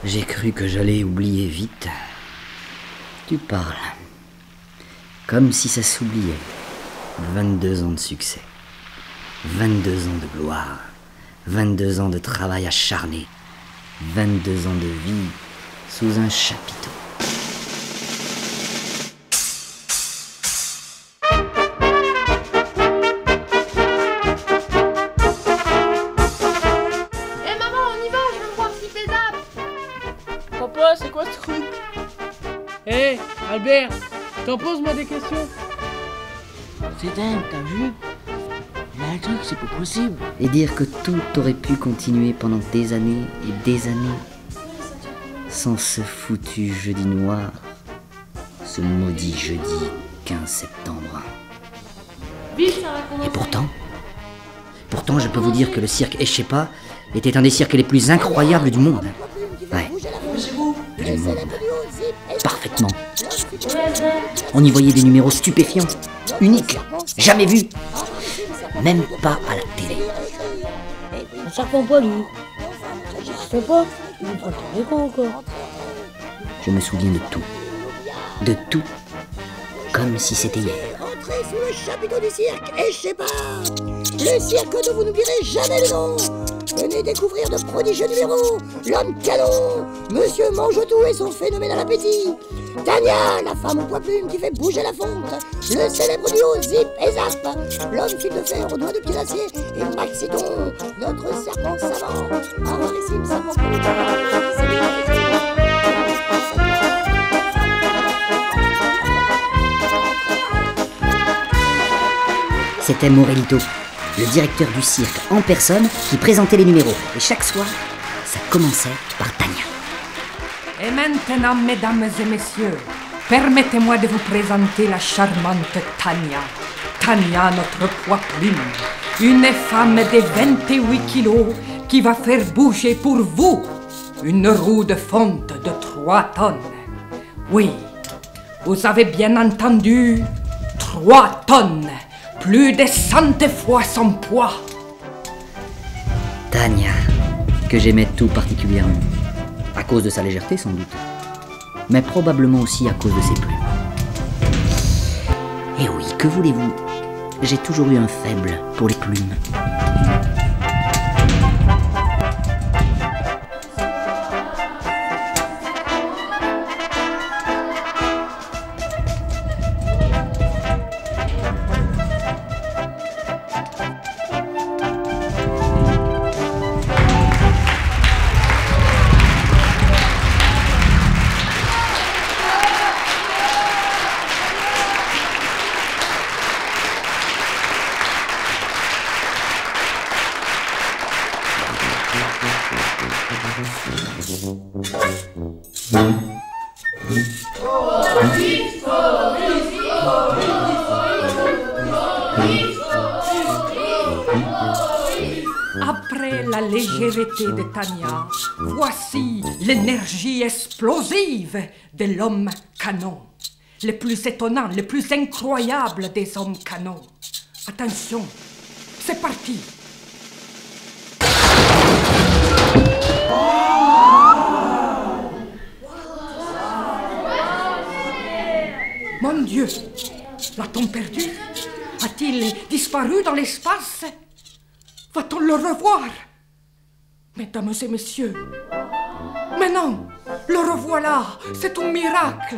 J'ai cru que j'allais oublier vite. Tu parles. Comme si ça s'oubliait. 22 ans de succès. 22 ans de gloire. 22 ans de travail acharné. 22 ans de vie sous un chapiteau. Papa, c'est quoi ce truc? Hé, Albert, t'en poses-moi des questions. C'est dingue, t'as vu? Il y a un truc, c'est pas possible. Et dire que tout aurait pu continuer pendant des années et des années sans ce foutu jeudi noir, ce maudit jeudi 15 septembre. Et pourtant, je peux vous dire que le cirque Échepa était un des cirques les plus incroyables du monde. Ouais, du monde. Parfaitement. On y voyait des numéros stupéfiants, uniques, jamais vus. Même pas à la télé. Un serpent poilu. Ça n'existe pas. Il nous prend pour des cons encore. Je me souviens de tout. De tout. Comme si c'était hier. Entrez sous le chapiteau du cirque Échepa. Le cirque dont vous n'oublierez jamais le nom. Venez découvrir de prodigieux numéros. L'homme canon, Monsieur Mange-Tout et son phénoménal appétit. Tania, la femme au poids plume qui fait bouger la fonte. Le célèbre duo Zip et Zap. L'homme fil de fer aux doigts de pied d'acier. Et Maxiton, notre serpent savant. Un rarissime serpent pour C'était Morelito, le directeur du cirque en personne qui présentait les numéros. Et chaque soir, ça commençait par Tania. Et maintenant, mesdames et messieurs, permettez-moi de vous présenter la charmante Tania. Tania, notre poids plume. Une femme de 28 kilos qui va faire bouger pour vous une roue de fonte de 3 tonnes. Oui, vous avez bien entendu, 3 tonnes. Plus de 100 fois son poids. Tania, que j'aimais tout particulièrement. À cause de sa légèreté, sans doute. Mais probablement aussi à cause de ses plumes. Et oui, que voulez-vous? J'ai toujours eu un faible pour les plumes. Après la légèreté de Tania, voici l'énergie explosive de l'homme canon. Le plus étonnant, le plus incroyable des hommes canons. Attention, c'est parti. Mon Dieu, l'a-t-on perdu? A-t-il disparu dans l'espace? Va-t-on le revoir? Mesdames et messieurs, mais non, le revoilà, c'est un miracle.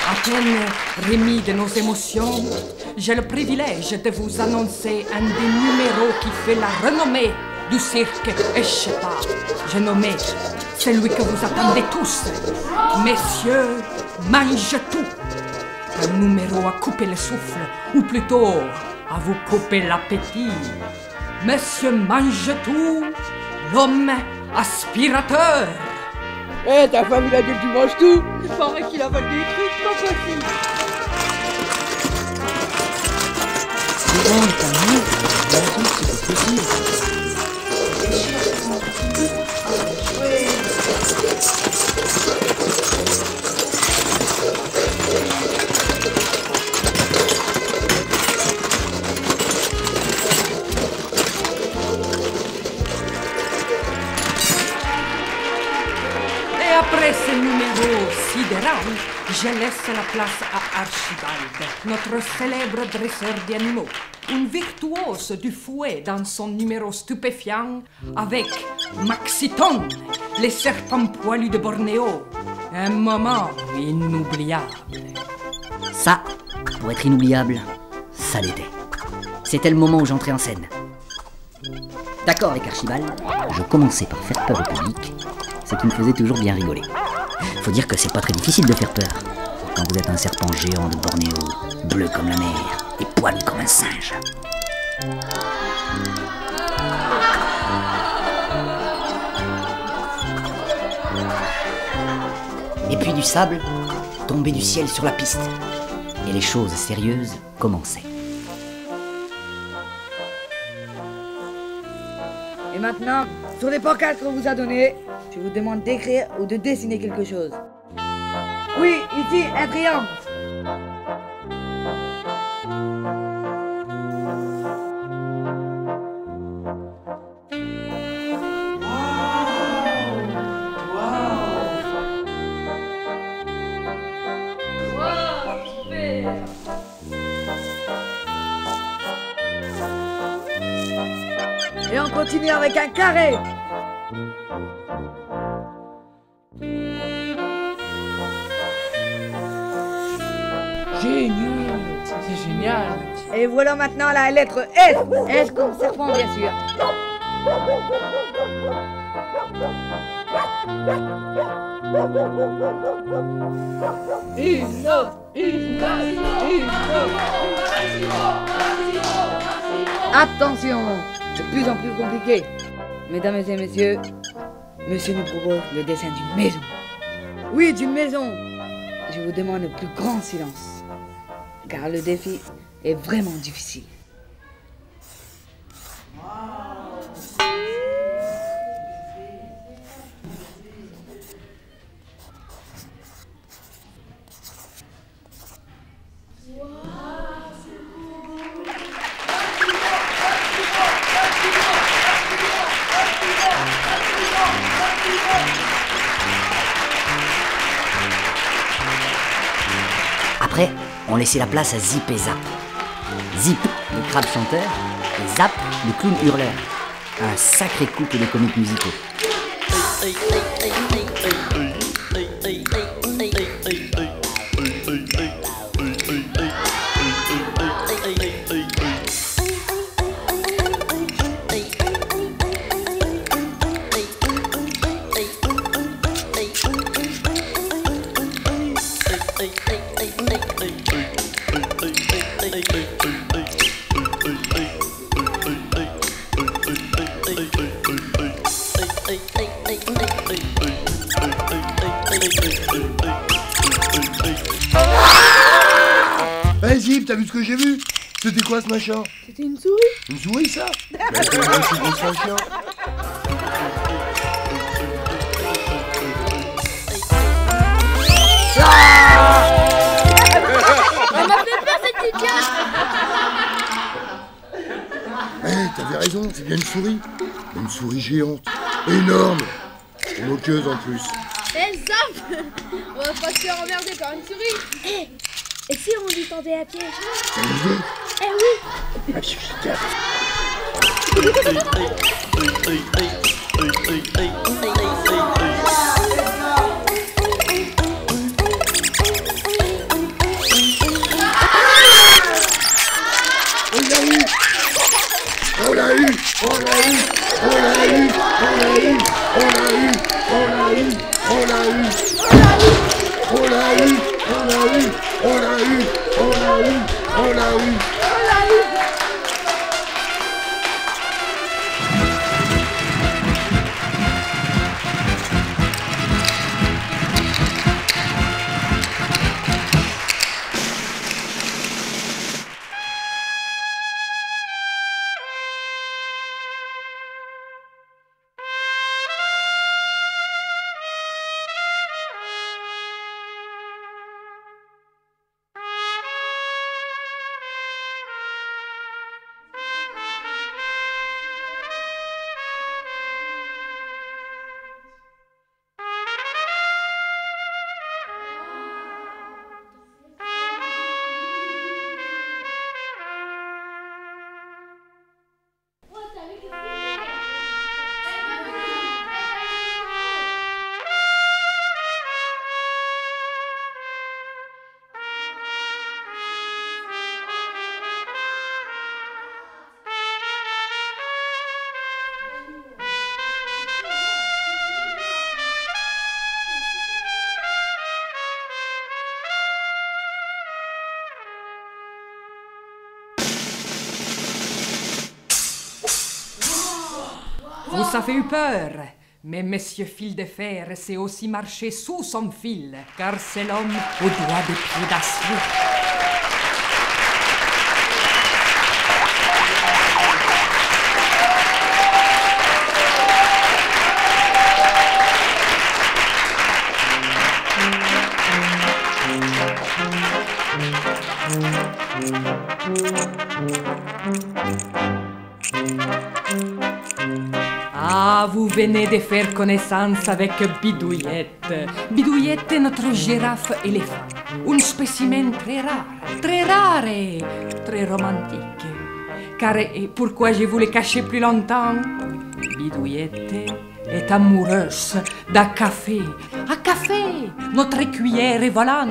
À peine remis de nos émotions, j'ai le privilège de vous annoncer un des numéros qui fait la renommée du cirque Échepa. J'ai nommé celui que vous attendez tous, Messieurs Mange-Tout. Un numéro à couper le souffle, ou plutôt à vous couper l'appétit. Monsieur Mange-Tout, l'homme aspirateur. Eh, ta femme, il a dit que tu manges tout. Il paraît qu'il avale des trucs, pas possible. Bon, t'as mieux. C'est possible. Et après ce numéro sidéral, je laisse la place à Archibald, notre célèbre dresseur d'animaux. Une virtuose du fouet dans son numéro stupéfiant avec Maxiton, les serpents poilus de Bornéo. Un moment inoubliable. Ça, pour être inoubliable, ça l'était. C'était le moment où j'entrais en scène. D'accord avec Archibald, je commençais par faire peur au public, ce qui me faisait toujours bien rigoler. Faut dire que c'est pas très difficile de faire peur, quand vous êtes un serpent géant de Bornéo, bleu comme la mer et poilu comme un singe. Et puis du sable tombait du ciel sur la piste, et les choses sérieuses commençaient. Et maintenant, sur les pancartes qu'on vous a données, je vous demande d'écrire ou de dessiner quelque chose. Oui, ici, un triangle. Et on continue avec un carré. Génial. C'est génial. Et voilà maintenant la lettre S. S comme serpent, bien sûr. Attention, de plus en plus compliqué. Mesdames et messieurs, monsieur nous propose le dessin d'une maison. Oui, d'une maison. Je vous demande le plus grand silence, car le défi est vraiment difficile. Après, on laissait la place à Zip et Zap. Zip, le crabe chanteur, et Zap, le clown hurleur. Un sacré couple de comiques musicaux. Hey Zip, t'as vu ce que j'ai vu? C'était quoi ce machin? C'était une souris. Une souris ça? Bah, c'est aussi gros qu'un chien. Elle m'a fait peur cette petite chienne. Eh, t'avais raison, c'est bien une souris. Une souris géante, énorme, moqueuse en plus. Eh Zap, on va pas se faire emmerder par une souris. Et si on lui tendait à piège? T'as une idée? Eh oui. Efficace. On l'a eu! On l'a eu! On l'a eu! On l'a eu! On l'a eu! On l'a eu! On l'a eu! On l'a eu! On l'a eu! On l'a eu! On l'a eu! On l'a eu! Vous avez eu peur. Mais Monsieur Fil de Fer sait aussi marcher sous son fil, car c'est l'homme aux doigts des pieds d'acier. Ah, vous venez de faire connaissance avec Bidouillette. Bidouillette est notre girafe éléphant. Un spécimen très rare et très romantique. Car pourquoi je vous l'ai caché plus longtemps? Bidouillette est amoureuse d'un café. Un café, notre cuillère est volante.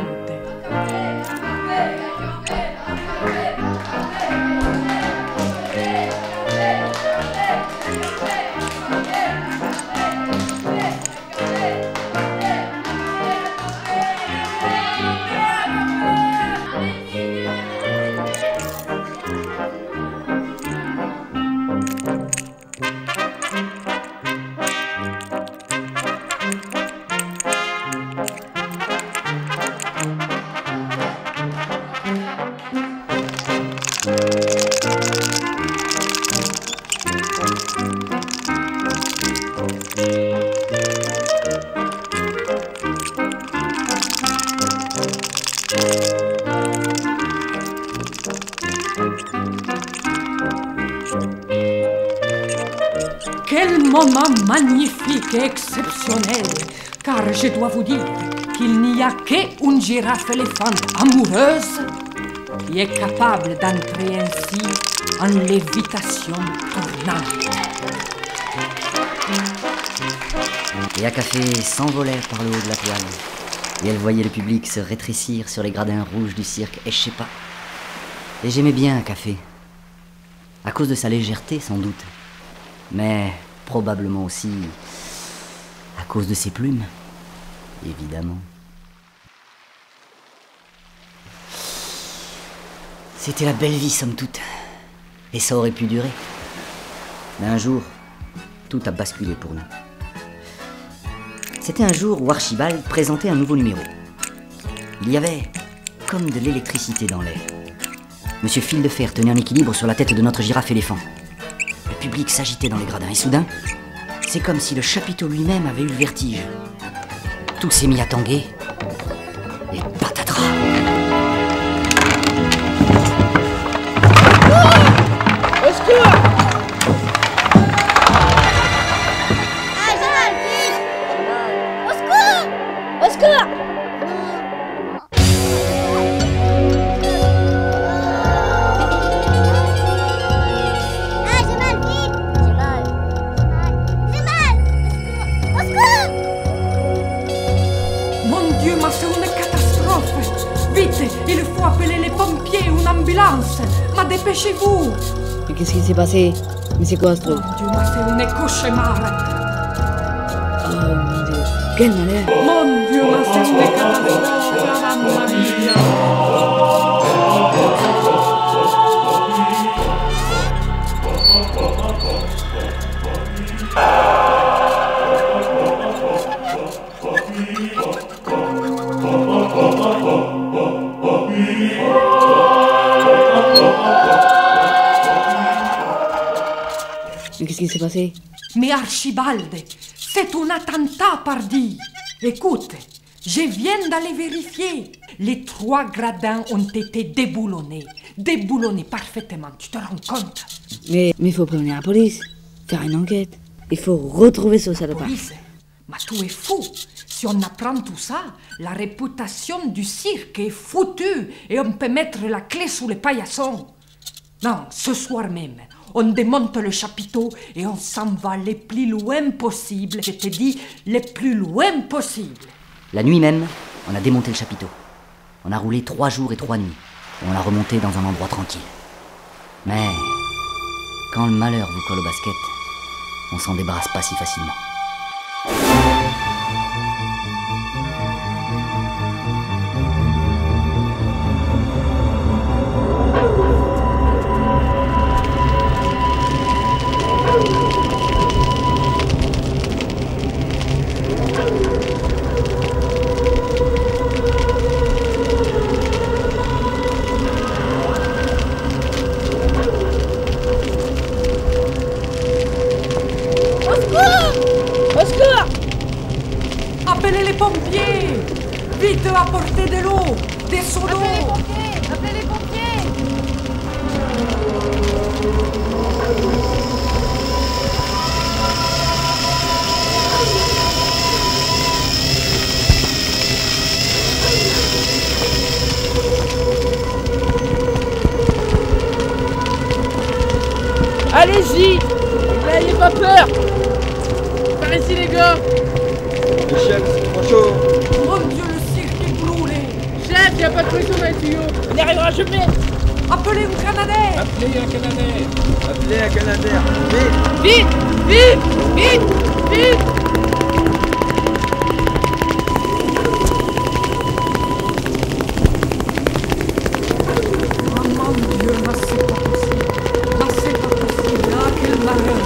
Quel moment magnifique et exceptionnel, car je dois vous dire qu'il n'y a qu'une girafe éléphant amoureuse qui est capable d'entrer ainsi en lévitation tournante. Et Café s'envolait par le haut de la toile, et elle voyait le public se rétrécir sur les gradins rouges du cirque Échepa. Et j'aimais bien Café, à cause de sa légèreté sans doute, mais probablement aussi à cause de ses plumes, évidemment. C'était la belle vie somme toute, et ça aurait pu durer. Mais un jour, tout a basculé pour nous. C'était un jour où Archibald présentait un nouveau numéro. Il y avait comme de l'électricité dans l'air. Monsieur Fil de Fer tenait en équilibre sur la tête de notre girafe éléphant. Le public s'agitait dans les gradins et soudain, c'est comme si le chapiteau lui-même avait eu le vertige. Tout s'est mis à tanguer et patatras. Au secours! Ah, Jamal, vite! Au secours! Au secours! Ah, Jamal, vite! Jamal! Jamal! Au secours! Mon Dieu, mais c'est une catastrophe! Vite, il faut appeler les pompiers, une ambulance! Mais dépêchez-vous! Mais qu'est-ce qui s'est passé? Mais c'est quoi ce truc? Mon Dieu, mais c'est un cauchemar! Oh mon Dieu, quel malheur! Mon Dieu, mais c'est une catastrophe! Mamma mia! Mais qu'est-ce qui s'est passé? Mais Archibald, c'est un attentat, pardi! Écoute, je viens d'aller vérifier. Les 3 gradins ont été déboulonnés. Déboulonnés parfaitement, tu te rends compte? Mais il faut prévenir la police, faire une enquête. Il faut retrouver ce salopard. Police, mais tu es fou. Si on apprend tout ça, la réputation du cirque est foutue et on peut mettre la clé sous les paillassons. Non, ce soir même, on démonte le chapiteau et on s'en va le plus loin possible. Je te dis, le plus loin possible. La nuit même, on a démonté le chapiteau. On a roulé 3 jours et 3 nuits. Et on l'a remonté dans un endroit tranquille. Mais quand le malheur vous colle au basket, on s'en débarrasse pas si facilement. Vite, apportez de l'eau, des seaux d'eau. Appelez les pompiers. Allez-y! N'ayez pas peur! Par ici les gars! Le chef, c'est trop chaud. Mon Dieu, le cirque est brûlé. Chef, y a pas de pression dans les tuyaux! On n'y arrivera jamais! Appelez un Canadais. Appelez un Canadais! Appelez un Canadair. Vite. Vite! Vite! Vite! Vite! Oh mon Dieu, là c'est pas possible. Là c'est pas possible. Là, quel malheur.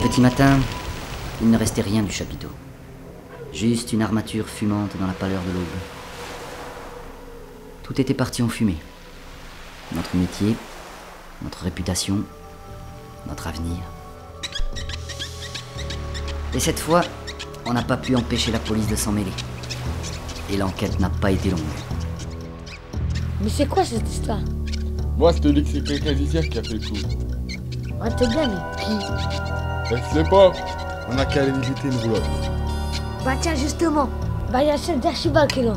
Petit matin, il ne restait rien du chapiteau. Juste une armature fumante dans la pâleur de l'aube. Tout était parti en fumée. Notre métier, notre réputation, notre avenir. Et cette fois, on n'a pas pu empêcher la police de s'en mêler. Et l'enquête n'a pas été longue. Mais c'est quoi cette histoire? Moi, je te dis que c'est quelqu'un d'ici qui a fait le coup. On te bien, mais qui? Je sais pas. On a qu'à aller visiter une roulotte. Bah tiens, justement. Bah y'a celle d'Archibald qui est là.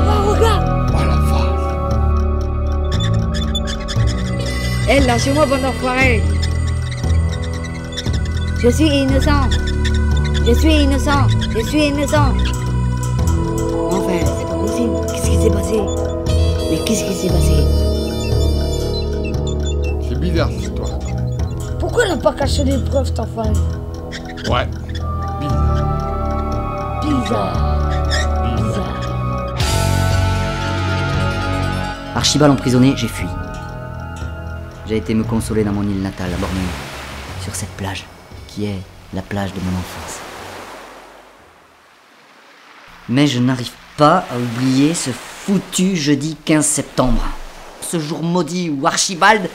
Oh, regarde! Oh la face. Eh, lâchez-moi, bande d'enfoirés. Je suis innocent. Je suis innocent. Je suis innocent. Enfin, c'est pas possible. Qu'est-ce qui s'est passé? Mais qu'est-ce qui s'est passé? C'est bizarre cette histoire. Pourquoi elle n'a pas caché les preuves, cet enfoiré? Ouais. Bizarre. Bizarre. Archibald emprisonné, j'ai fui. J'ai été me consoler dans mon île natale, à Bornéo, sur cette plage, qui est la plage de mon enfance. Mais je n'arrive pas à oublier ce foutu jeudi 15 septembre. Ce jour maudit où Archibald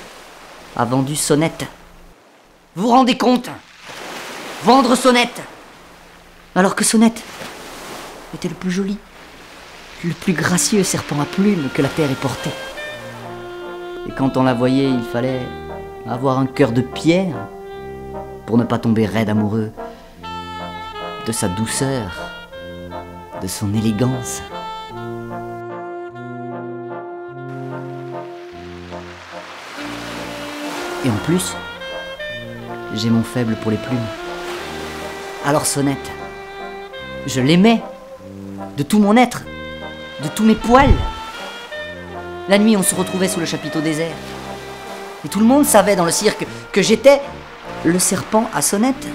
a vendu Sonnette. Vous vous rendez compte? Vendre Sonnette! Alors que Sonnette était le plus joli, le plus gracieux serpent à plumes que la terre ait porté. Et quand on la voyait, il fallait avoir un cœur de pierre pour ne pas tomber raide amoureux de sa douceur, de son élégance. Et en plus, j'ai mon faible pour les plumes. Alors Sonnette, je l'aimais de tout mon être, de tous mes poils. La nuit, on se retrouvait sous le chapiteau désert. Et tout le monde savait dans le cirque que j'étais le serpent à Sonnette.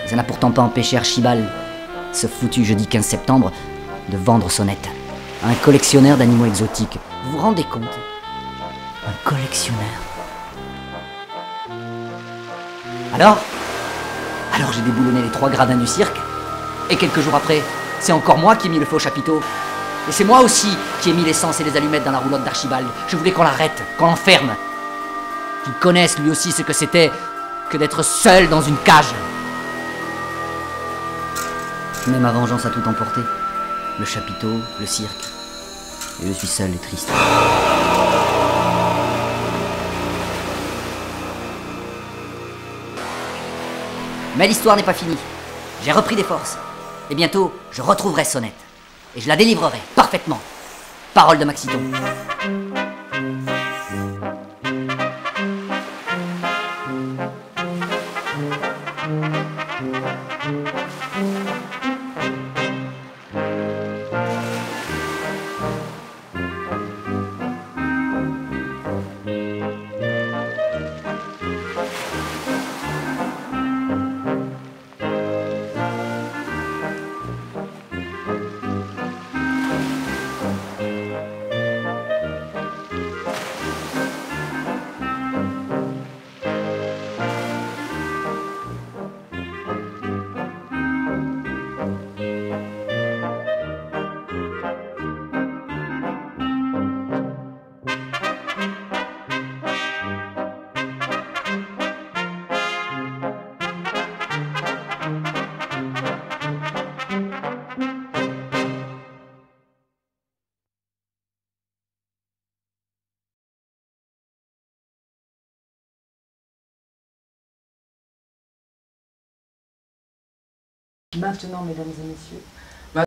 Ça n'a pourtant pas empêché Archibald, ce foutu jeudi 15 septembre, de vendre Sonnette à un collectionneur d'animaux exotiques. Vous vous rendez compte? Un collectionneur. Alors j'ai déboulonné les 3 gradins du cirque, et quelques jours après, c'est encore moi qui ai mis le feu au chapiteau. Et c'est moi aussi qui ai mis l'essence et les allumettes dans la roulotte d'Archibald. Je voulais qu'on l'arrête, qu'on l'enferme. Qu'il connaisse lui aussi ce que c'était que d'être seul dans une cage. Mais ma vengeance a tout emporté. Le chapiteau, le cirque. Et je suis seul et triste. Mais l'histoire n'est pas finie. J'ai repris des forces. Et bientôt, je retrouverai Sonnette. Et je la délivrerai parfaitement. Parole de Maxiton. Maintenant, mesdames et messieurs,